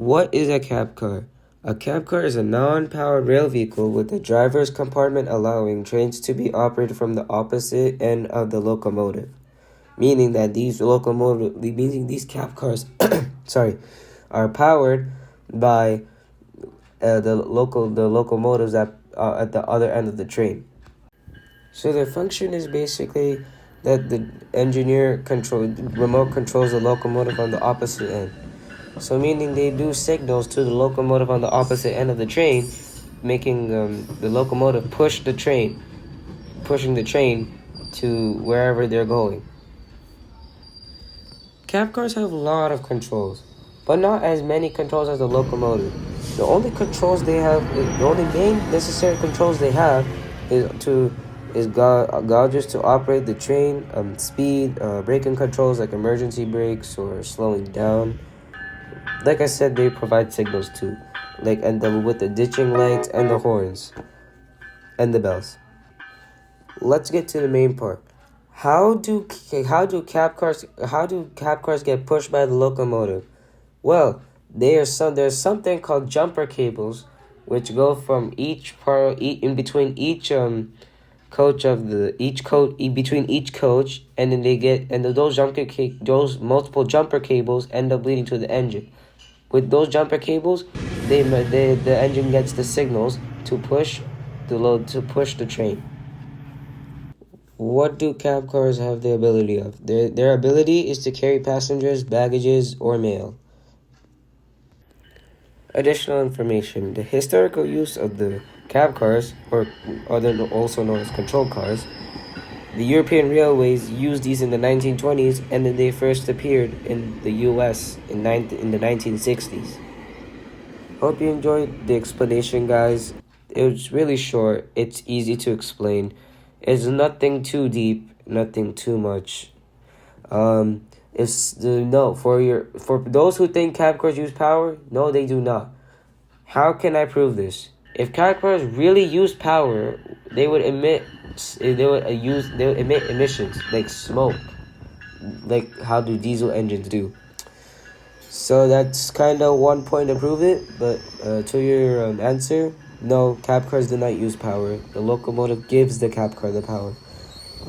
What is a cab car? A cab car is a non-powered rail vehicle with a driver's compartment allowing trains to be operated from the opposite end of the locomotive. Meaning that these cab cars, are powered by the locomotives at the other end of the train. So their function is basically that the remote controls the locomotive on the opposite end. So meaning they do signals to the locomotive on the opposite end of the train, making the locomotive pushing the train to wherever they're going. Cab cars have a lot of controls, but not as many controls as the locomotive. The only main necessary controls they have is gauges to operate the train, speed, braking controls like emergency brakes or slowing down. Like I said, they provide signals too, with the ditching lights and the horns and the bells. Let's get to the main part. How do cab cars get pushed by the locomotive? Well, there's something called jumper cables, which go from in between each coach between each coach, and then those multiple jumper cables end up leading to the engine. With those jumper cables, the engine gets the signals to push the train. What do cab cars have the ability of? Their ability is to carry passengers, baggages, or mail. Additional information. The historical use of the cab cars, or also known as control cars, the European railways used these in the 1920s, and then they first appeared in the US in the 1960s. Hope you enjoyed the explanation, guys. It was really short. It's easy to explain. It's nothing too deep, nothing too much. For those who think cab cars use power, no, they do not. How can I prove this? If cab cars really used power, they would emit emissions like smoke, like how do diesel engines do. So that's kind of one point to prove it. But to your answer, no, cab cars do not use power. The locomotive gives the cab car the power.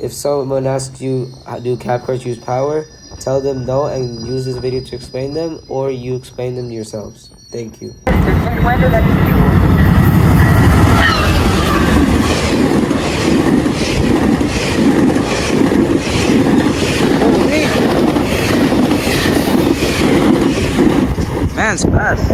If someone asks you, do cab cars use power? Tell them no and use this video to explain them, or you explain them yourselves. Thank you. Man's fast.